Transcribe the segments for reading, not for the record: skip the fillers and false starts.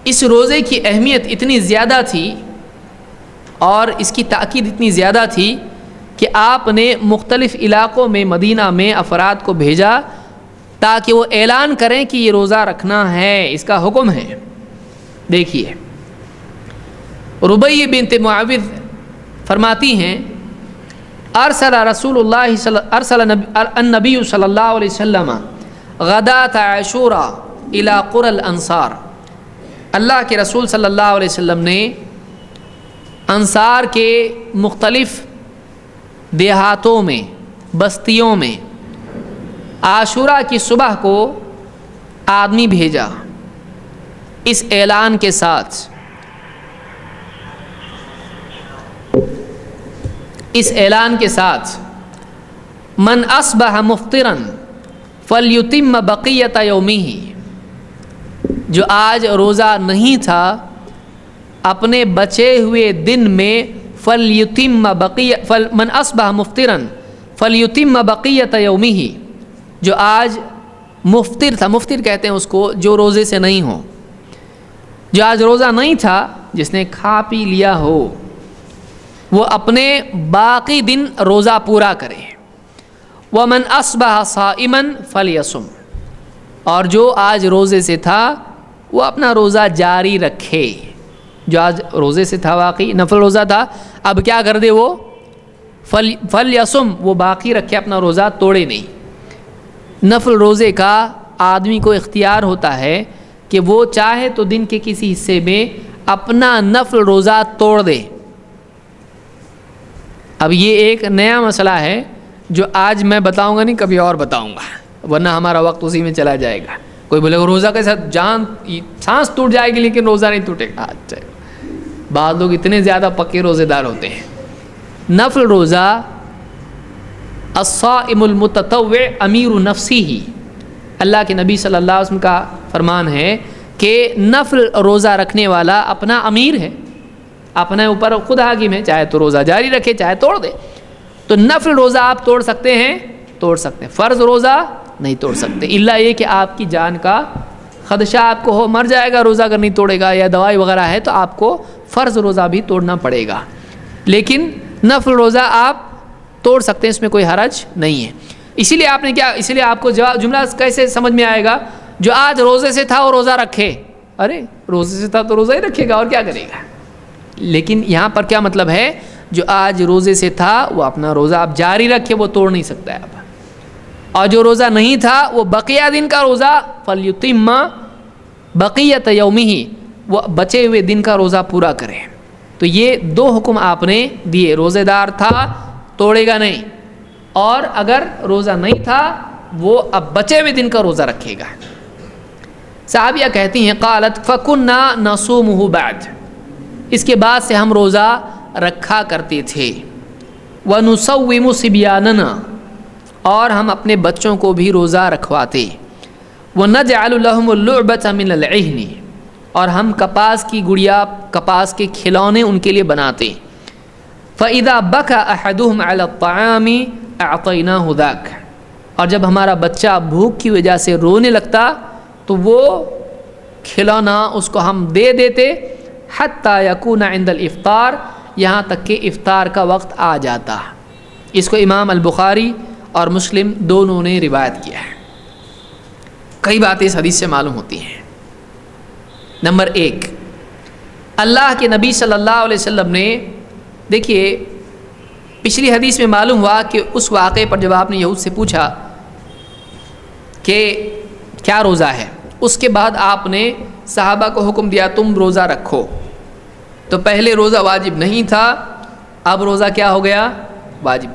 اس روزے کی اہمیت اتنی زیادہ تھی اور اس کی تاکید اتنی زیادہ تھی کہ آپ نے مختلف علاقوں میں مدینہ میں افراد کو بھیجا تاکہ وہ اعلان کریں کہ یہ روزہ رکھنا ہے، اس کا حکم ہے۔ دیکھیے ربیع بنت معوذ فرماتی ہیں ارسل النبی صلی اللہ علیہ وسلم غداۃ عاشوراء الی قری الانصار، اللہ کے رسول صلی اللہ علیہ وسلم نے انصار کے مختلف دیہاتوں میں، بستیوں میں عاشوراء کی صبح کو آدمی بھیجا اس اعلان کے ساتھ، من اصبح مفطرا فلیتم بقیۃ یومہ، جو آج روزہ نہیں تھا اپنے بچے ہوئے دن میں من اصبح مفطرا فلیتم بقیۃ یومہ، جو آج مفطر تھا، مفطر کہتے ہیں اس کو جو روزے سے نہیں ہو، جو آج روزہ نہیں تھا، جس نے کھا پی لیا ہو، وہ اپنے باقی دن روزہ پورا کرے۔ ومن اصبح صائما فلیصم، اور جو آج روزے سے تھا وہ اپنا روزہ جاری رکھے، جو آج روزے سے تھا واقعی نفل روزہ تھا، اب کیا کر دے وہ فلیصم، وہ باقی رکھے، اپنا روزہ توڑے نہیں۔ نفل روزے کا آدمی کو اختیار ہوتا ہے کہ وہ چاہے تو دن کے کسی حصے میں اپنا نفل روزہ توڑ دے۔ اب یہ ایک نیا مسئلہ ہے جو آج میں بتاؤں گا نہیں، کبھی اور بتاؤں گا، ورنہ ہمارا وقت اسی میں چلا جائے گا۔ کوئی بولے گا روزہ کے ساتھ جان سانس ٹوٹ جائے گی لیکن روزہ نہیں ٹوٹے گا۔ اچھا، بعض لوگ اتنے زیادہ پکے روزے دار ہوتے ہیں۔ نفل روزہ الصائم المتطوع امیر نفسہ، اللہ کے نبی صلی اللہ علیہ وسلم کا فرمان ہے کہ نفل روزہ رکھنے والا اپنا امیر ہے، اپنے اوپر خود حاکم ہے، چاہے تو روزہ جاری رکھے چاہے توڑ دے۔ تو نفل روزہ آپ توڑ سکتے ہیں، فرض روزہ نہیں توڑ سکتے، الا یہ کہ آپ کی جان کا خدشہ آپ کو ہو، مر جائے گا روزہ اگر نہیں توڑے گا، یا دوائی وغیرہ ہے تو آپ کو فرض روزہ بھی توڑنا پڑے گا، لیکن نفل روزہ آپ توڑ سکتے ہیں، اس میں کوئی حرج نہیں ہے۔ اسی لیے آپ کو جملہ کیسے سمجھ میں آئے گا؟ جو آج روزے سے تھا وہ روزہ رکھے، ارے روزے سے تھا تو روزہ ہی رکھے گا اور کیا کرے گا۔ لیکن یہاں پر کیا مطلب ہے؟ جو آج روزے سے تھا وہ اپنا روزہ آپ جاری رکھے، وہ توڑ نہیں سکتا ہے اب، اور جو روزہ نہیں تھا وہ بقیہ دن کا روزہ فلیتم بقیۃ یومہ، وہ بچے ہوئے دن کا روزہ پورا کرے۔ تو یہ دو حکم آپ نے دیے، روزے دار تھا توڑے گا نہیں، اور اگر روزہ نہیں تھا وہ اب بچے ہوئے دن کا روزہ رکھے گا۔ صحابیہ کہتی ہیں قالت فکنا نصومہ بعد، اس کے بعد سے ہم روزہ رکھا کرتے تھے، وَنُصَوِّمُ صِبْيَانَنَا، اور ہم اپنے بچوں کو بھی روزہ رکھواتے، وَنَجْعَلُ لَهُمُ اللُّعْبَةَ مِنَ الْعِهْنِ، اور ہم کپاس کی گڑیا، کپاس کے کھلونے ان کے لیے بناتے، فَإِذَا بَكَى أَحَدُهُمْ عَلَى الطَّعَامِ أَعْطَيْنَاهُ ذَاكَ، اور جب ہمارا بچہ بھوک کی وجہ سے رونے لگتا تو وہ کھلونا اس کو ہم دے دیتے، حَتَّى يَكُونَ عِنْدَ الْإِفْطَارِ، یہاں تک کہ افطار کا وقت آ جاتا۔ اس کو امام البخاری اور مسلم دونوں نے روایت کیا ہے۔ کئی باتیں اس حدیث سے معلوم ہوتی ہیں۔ نمبر 1، اللہ کے نبی صلی اللہ علیہ وسلم نے، دیکھیے پچھلی حدیث میں معلوم ہوا کہ اس واقعے پر جب آپ نے یہود سے پوچھا کہ کیا روزہ ہے، اس کے بعد آپ نے صحابہ کو حکم دیا تم روزہ رکھو، تو پہلے روزہ واجب نہیں تھا، اب روزہ کیا ہو گیا؟ واجب۔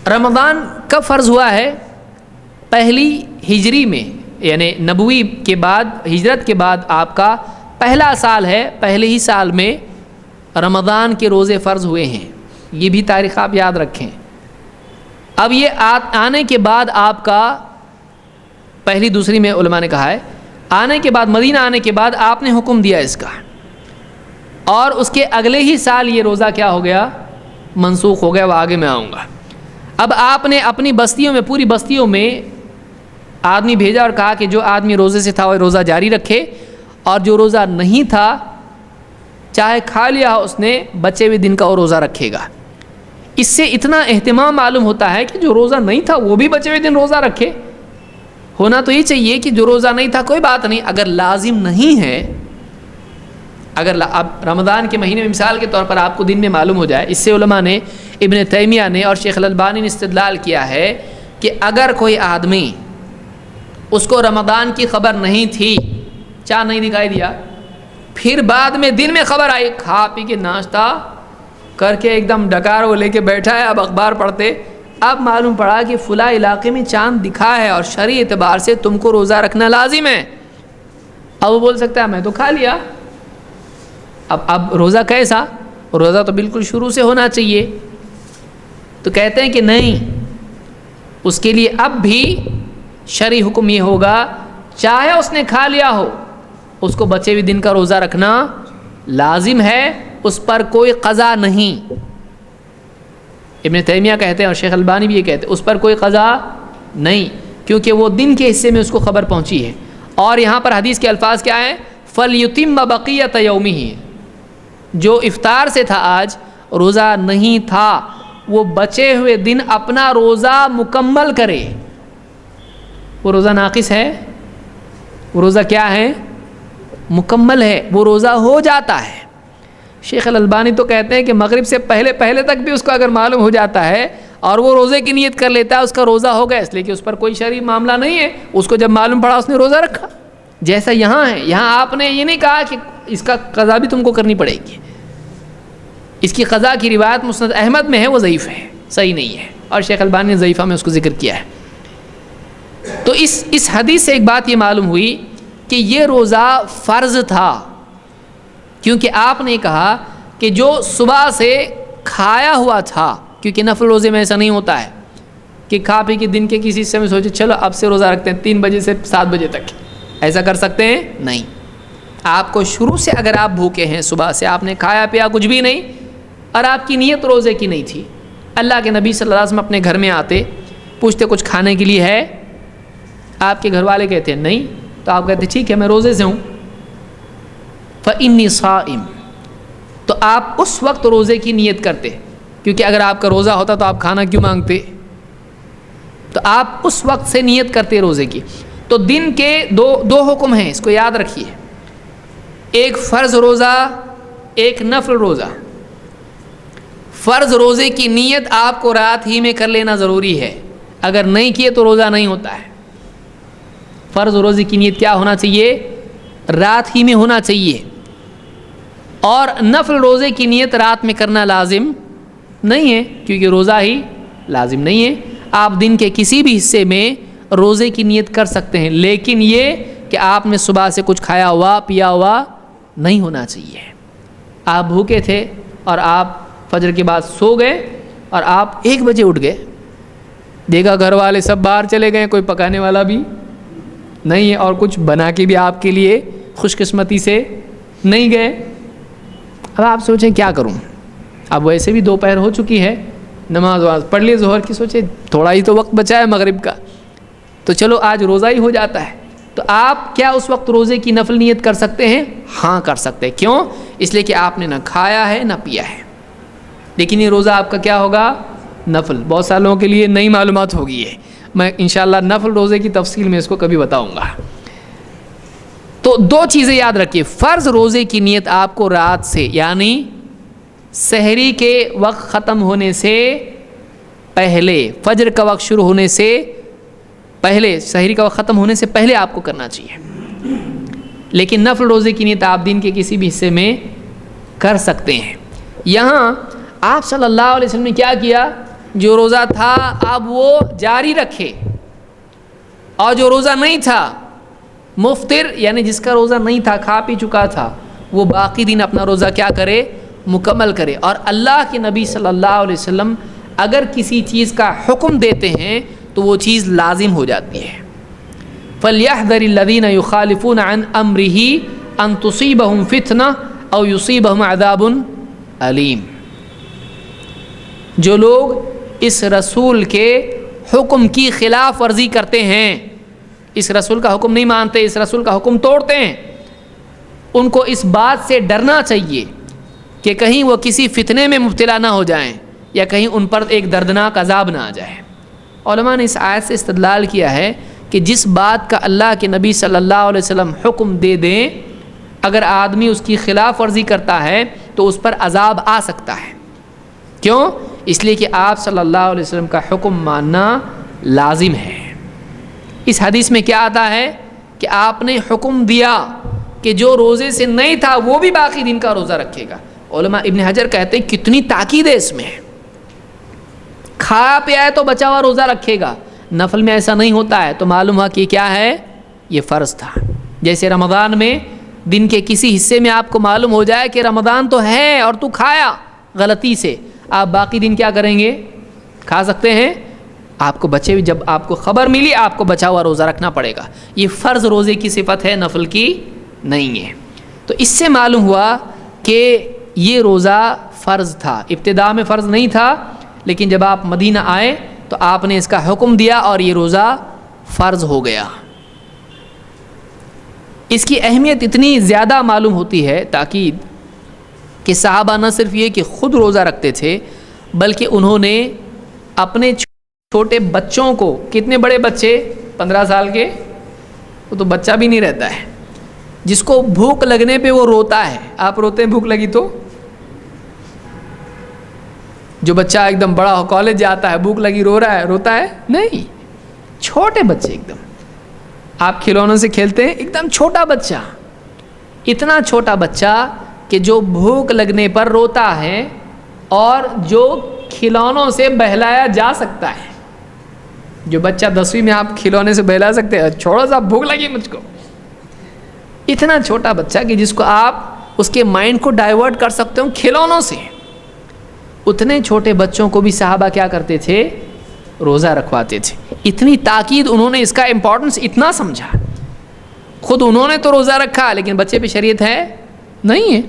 رمضان کب فرض ہوا ہے؟ پہلی ہجری میں، یعنی نبوی کے بعد، ہجرت کے بعد آپ کا پہلا سال ہے، پہلے ہی سال میں رمضان کے روزے فرض ہوئے ہیں، یہ بھی تاریخ آپ یاد رکھیں۔ اب یہ آنے کے بعد آپ کا پہلی دوسری میں علماء نے کہا ہے، آنے کے بعد، مدینہ آنے کے بعد آپ نے حکم دیا اس کا، اور اس کے اگلے ہی سال یہ روزہ کیا ہو گیا؟ منسوخ ہو گیا، وہ آگے میں آؤں گا۔ اب آپ نے اپنی بستیوں میں، پوری بستیوں میں آدمی بھیجا اور کہا کہ جو آدمی روزے سے تھا وہ روزہ جاری رکھے، اور جو روزہ نہیں تھا چاہے کھا لیا اس نے بچے ہوئے دن کا وہ روزہ رکھے گا۔ اس سے اتنا اہتمام معلوم ہوتا ہے کہ جو روزہ نہیں تھا وہ بھی بچے ہوئے دن روزہ رکھے۔ ہونا تو یہ چاہیے کہ جو روزہ نہیں تھا کوئی بات نہیں، اگر لازم نہیں ہے، اگر اب رمضان کے مہینے میں مثال کے طور پر آپ کو دن میں معلوم ہو جائے، اس سے علماء نے، ابن تیمیہ نے اور شیخ الالبانی نے استدلال کیا ہے کہ اگر کوئی آدمی اس کو رمضان کی خبر نہیں تھی، چاند نہیں دکھائی دیا، پھر بعد میں دن میں خبر آئی، کھا پی کے ناشتہ کر کے ایک دم ڈکار وہ لے کے بیٹھا ہے، اب اخبار پڑھتے، اب معلوم پڑا کہ فلاں علاقے میں چاند دکھا ہے اور شرعی اعتبار سے تم کو روزہ رکھنا لازم ہے۔ اب وہ بول سکتا ہے میں تو کھا لیا، اب روزہ کیسا؟ روزہ تو بالکل شروع سے ہونا چاہیے۔ تو کہتے ہیں کہ نہیں، اس کے لیے اب بھی شرعی حکم یہ ہوگا، چاہے اس نے کھا لیا ہو، اس کو بچے ہوئے دن کا روزہ رکھنا لازم ہے، اس پر کوئی قضا نہیں۔ ابن تیمیہ کہتے ہیں اور شیخ البانی بھی یہ کہتے ہیں اس پر کوئی قضا نہیں، کیونکہ وہ دن کے حصے میں اس کو خبر پہنچی ہے۔ اور یہاں پر حدیث کے الفاظ کیا ہیں؟ فَلْيُتِمَّ بَقِيَّةَ يَوْمِهِ، جو افطار سے تھا آج روزہ نہیں تھا، وہ بچے ہوئے دن اپنا روزہ مکمل کرے۔ وہ روزہ ناقص ہے؟ وہ روزہ کیا ہے؟ مکمل ہے، وہ روزہ ہو جاتا ہے۔ شیخ الالبانی تو کہتے ہیں کہ مغرب سے پہلے تک بھی اس کو اگر معلوم ہو جاتا ہے اور وہ روزے کی نیت کر لیتا ہے، اس کا روزہ ہو گیا، اس لیے کہ اس پر کوئی شرعی معاملہ نہیں ہے، اس کو جب معلوم پڑا اس نے روزہ رکھا۔ جیسا یہاں ہے، یہاں آپ نے یہ نہیں کہا کہ اس کا قضا بھی تم کو کرنی پڑے گی۔ اس کی قضا کی روایت مسند احمد میں ہے، وہ ضعیف ہے، صحیح نہیں ہے، اور شیخ البانی نے ضعیفہ میں اس کو ذکر کیا ہے۔ تو اس حدیث سے ایک بات یہ معلوم ہوئی کہ یہ روزہ فرض تھا، کیونکہ آپ نے کہا کہ جو صبح سے کھایا ہوا تھا، کیونکہ نفل روزے میں ایسا نہیں ہوتا ہے کہ کھا پی کے دن کے کسی حصے میں سوچے چلو اب سے روزہ رکھتے ہیں 3 بجے سے 7 بجے تک، ایسا کر سکتے ہیں؟ نہیں۔ آپ کو شروع سے اگر آپ بھوکے ہیں، صبح سے آپ نے کھایا پیا کچھ بھی نہیں اور آپ کی نیت روزے کی نہیں تھی، اللہ کے نبی صلی اللہ علیہ وسلم اپنے گھر میں آتے، پوچھتے کچھ کھانے کے لیے ہے؟ آپ کے گھر والے کہتے ہیں نہیں، تو آپ کہتے ٹھیک ہے میں روزے سے ہوں، فَإِنِّي صَائِمٌ، تو آپ اس وقت روزے کی نیت کرتے، کیونکہ اگر آپ کا روزہ ہوتا تو آپ کھانا کیوں مانگتے؟ تو آپ اس وقت سے نیت کرتے روزے کی۔ تو دن کے دو حکم ہیں، اس کو یاد رکھیے، ایک فرض روزہ، ایک نفل روزہ۔ فرض روزے کی نیت آپ کو رات ہی میں کر لینا ضروری ہے، اگر نہیں کیے تو روزہ نہیں ہوتا ہے۔ فرض روزے کی نیت کیا ہونا چاہیے؟ رات ہی میں ہونا چاہیے، اور نفل روزے کی نیت رات میں کرنا لازم نہیں ہے، کیونکہ روزہ ہی لازم نہیں ہے۔ آپ دن کے کسی بھی حصے میں روزے کی نیت کر سکتے ہیں، لیکن یہ کہ آپ نے صبح سے کچھ کھایا ہوا پیا ہوا نہیں ہونا چاہیے۔ آپ بھوکے تھے اور آپ فجر کے بعد سو گئے اور آپ 1 بجے اٹھ گئے، دیکھا گھر والے سب باہر چلے گئے، کوئی پکانے والا بھی نہیں ہے اور کچھ بنا کے بھی آپ کے لیے خوش قسمتی سے نہیں گئے۔ اب آپ سوچیں کیا کروں، اب ویسے بھی دوپہر ہو چکی ہے، نماز پڑھ لی ظہر کی، سوچے تھوڑا ہی تو وقت بچا ہے مغرب کا، تو چلو آج روزہ ہی ہو جاتا ہے۔ تو آپ کیا اس وقت روزے کی نفل نیت کر سکتے ہیں؟ ہاں کر سکتے ہیں۔ کیوں؟ اس لیے کہ آپ نے نہ کھایا ہے نہ پیا ہے، لیکن یہ روزہ آپ کا کیا ہوگا؟ نفل۔ بہت سارے لوگوں کے لیے نئی معلومات ہوگی ہے، میں انشاءاللہ نفل روزے کی تفصیل میں اس کو کبھی بتاؤں گا۔ تو 2 چیزیں یاد رکھیے، فرض روزے کی نیت آپ کو رات سے، یعنی سحری کے وقت ختم ہونے سے پہلے، فجر کا وقت شروع ہونے سے پہلے، سحری کا وقت ختم ہونے سے پہلے آپ کو کرنا چاہیے، لیکن نفل روزے کی نیت آپ دن کے کسی بھی حصے میں کر سکتے ہیں۔ یہاں آپ صلی اللہ علیہ وسلم نے کیا کیا؟ جو روزہ تھا اب وہ جاری رکھے، اور جو روزہ نہیں تھا، مفطر یعنی جس کا روزہ نہیں تھا، کھا پی چکا تھا، وہ باقی دن اپنا روزہ کیا کرے؟ مکمل کرے۔ اور اللہ کے نبی صلی اللہ علیہ وسلم اگر کسی چیز کا حکم دیتے ہیں تو وہ چیز لازم ہو جاتی ہے۔ فَلْيَحْذَرِ الَّذِينَ يُخَالِفُونَ عَنْ أَمْرِهِ أَن تُصِيبَهُمْ فِتْنَةٌ أَوْ يُصِيبَهُمْ عَذَابٌ أَلِيمٌ۔ جو لوگ اس رسول کے حکم کی خلاف ورزی کرتے ہیں، اس رسول کا حکم نہیں مانتے، اس رسول کا حکم توڑتے ہیں، ان کو اس بات سے ڈرنا چاہیے کہ کہیں وہ کسی فتنے میں مبتلا نہ ہو جائیں یا کہیں ان پر ایک دردناک عذاب نہ آ جائے۔ علماء نے اس آیت سے استدلال کیا ہے کہ جس بات کا اللہ کے نبی صلی اللہ علیہ وسلم حکم دے دیں، اگر آدمی اس کی خلاف ورزی کرتا ہے تو اس پر عذاب آ سکتا ہے۔ کیوں؟ اس لیے کہ آپ صلی اللہ علیہ وسلم کا حکم ماننا لازم ہے۔ اس حدیث میں کیا آتا ہے کہ آپ نے حکم دیا کہ جو روزے سے نہیں تھا وہ بھی باقی دن کا روزہ رکھے گا۔ علماء ابن حجر کہتے ہیں کتنی تاکید ہے اس میں، کھا پیا ہے تو بچا ہوا روزہ رکھے گا، نفل میں ایسا نہیں ہوتا ہے، تو معلوم ہوا کہ کیا ہے، یہ فرض تھا۔ جیسے رمضان میں دن کے کسی حصے میں آپ کو معلوم ہو جائے کہ رمضان تو ہے اور تو کھایا غلطی سے، آپ باقی دن کیا کریں گے؟ کھا سکتے ہیں؟ آپ کو بچے جب آپ کو خبر ملی آپ کو بچا ہوا روزہ رکھنا پڑے گا۔ یہ فرض روزے کی صفت ہے، نفل کی نہیں ہے۔ تو اس سے معلوم ہوا کہ یہ روزہ فرض تھا، ابتدا میں فرض نہیں تھا، لیکن جب آپ مدینہ آئے تو آپ نے اس کا حکم دیا اور یہ روزہ فرض ہو گیا۔ اس کی اہمیت اتنی زیادہ معلوم ہوتی ہے تاکید کہ صحابہ نہ صرف یہ کہ خود روزہ رکھتے تھے بلکہ انہوں نے اپنے چھوٹے بچوں کو، کتنے بڑے بچے، 15 سال کے، وہ تو بچہ بھی نہیں رہتا ہے، جس کو بھوک لگنے پہ وہ روتا ہے۔ آپ روتے ہیں بھوک لگی تو؟ جو بچہ ایک دم بڑا ہو کالج جاتا ہے بھوک لگی رو رہا ہے، روتا ہے؟ نہیں، چھوٹے بچے ایک دم، آپ کھلونوں سے کھیلتے ہیں، ایک دم چھوٹا بچہ، اتنا چھوٹا بچہ کہ جو بھوک لگنے پر روتا ہے اور جو کھلونوں سے بہلایا جا سکتا ہے۔ جو بچہ 10ویں میں آپ کھلونے سے بہلا سکتے ہیں، چھوڑو سا بھوک لگی مجھ کو، اتنا چھوٹا بچہ کہ جس کو آپ اس کے مائنڈ کو ڈائیورٹ کر سکتے ہو کھلونوں سے، اتنے چھوٹے بچوں کو بھی صحابہ کیا کرتے تھے؟ روزہ رکھواتے تھے۔ اتنی تاکید، انہوں نے اس کا امپورٹنس اتنا سمجھا، خود انہوں نے تو روزہ رکھا لیکن بچے پہ شریعت ہے نہیں ہے۔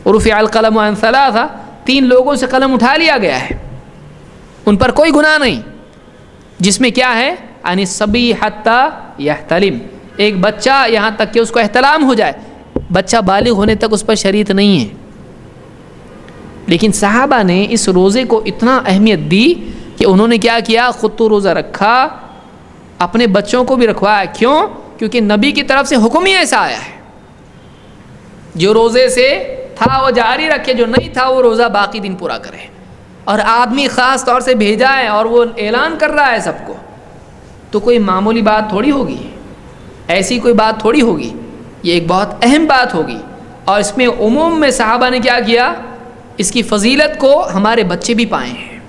رفع القلم عن ثلاثہ، 3 لوگوں سے قلم اٹھا لیا گیا ہے، ان پر کوئی گناہ نہیں، جس میں کیا ہے؟ عن الصبی حتی یحتلم، ایک بچہ یہاں تک کہ اس کو احتلام ہو جائے، بچہ بالغ ہونے تک اس پر شریعت نہیں ہے۔ لیکن صحابہ نے اس روزے کو اتنا اہمیت دی کہ انہوں نے کیا کیا؟ خود تو روزہ رکھا، اپنے بچوں کو بھی رکھوایا۔ کیوں؟ کیونکہ نبی کی طرف سے حکم ہی ایسا آیا ہے، جو روزے سے تھا وہ جاری رکھے، جو نہیں تھا وہ روزہ باقی دن پورا کرے۔ اور آدمی خاص طور سے بھیجا ہے اور وہ اعلان کر رہا ہے سب کو، تو کوئی معمولی بات تھوڑی ہوگی، ایسی کوئی بات تھوڑی ہوگی، یہ ایک بہت اہم بات ہوگی۔ اور اس میں عموم میں صحابہ نے کیا کیا؟ اس کی فضیلت کو ہمارے بچے بھی پائے ہیں۔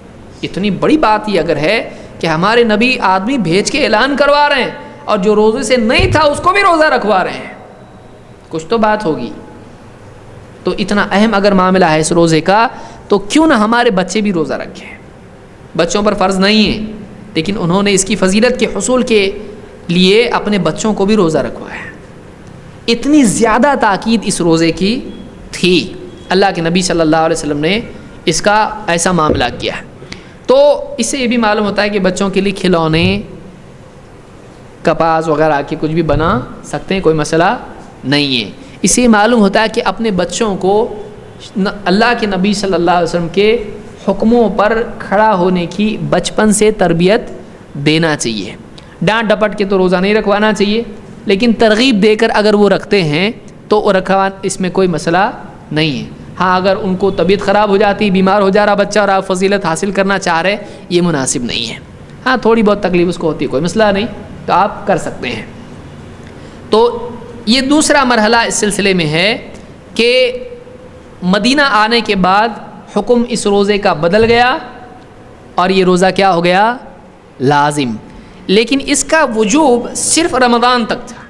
اتنی بڑی بات یہ اگر ہے کہ ہمارے نبی آدمی بھیج کے اعلان کروا رہے ہیں اور جو روزے سے نہیں تھا اس کو بھی روزہ رکھوا رہے ہیں، کچھ تو بات ہوگی۔ تو اتنا اہم اگر معاملہ ہے اس روزے کا تو کیوں نہ ہمارے بچے بھی روزہ رکھیں۔ بچوں پر فرض نہیں ہے لیکن انہوں نے اس کی فضیلت کے حصول کے لیے اپنے بچوں کو بھی روزہ رکھوایا۔ اتنی زیادہ تاکید اس روزے کی تھی، اللہ کے نبی صلی اللہ علیہ وسلم نے اس کا ایسا معاملہ کیا۔ تو اس سے یہ بھی معلوم ہوتا ہے کہ بچوں کے لیے کھلونے، کپاس وغیرہ کے کچھ بھی بنا سکتے ہیں، کوئی مسئلہ نہیں ہے۔ اس سے معلوم ہوتا ہے کہ اپنے بچوں کو اللہ کے نبی صلی اللہ علیہ وسلم کے حکموں پر کھڑا ہونے کی بچپن سے تربیت دینا چاہیے۔ ڈانٹ ڈپٹ کے تو روزہ نہیں رکھوانا چاہیے، لیکن ترغیب دے کر اگر وہ رکھتے ہیں تو اس میں کوئی مسئلہ نہیں ہے۔ ہاں اگر ان کو طبیعت خراب ہو جاتی، بیمار ہو جا رہا بچہ اور آپ فضیلت حاصل کرنا چاہ رہے، یہ مناسب نہیں ہے۔ ہاں تھوڑی بہت تکلیف اس کو ہوتی ہے، کوئی مسئلہ نہیں، تو آپ کر سکتے ہیں۔ تو یہ دوسرا مرحلہ اس سلسلے میں ہے کہ مدینہ آنے کے بعد حکم اس روزے کا بدل گیا اور یہ روزہ کیا ہو گیا؟ لازم۔ لیکن اس کا وجوب صرف رمضان تک تھا،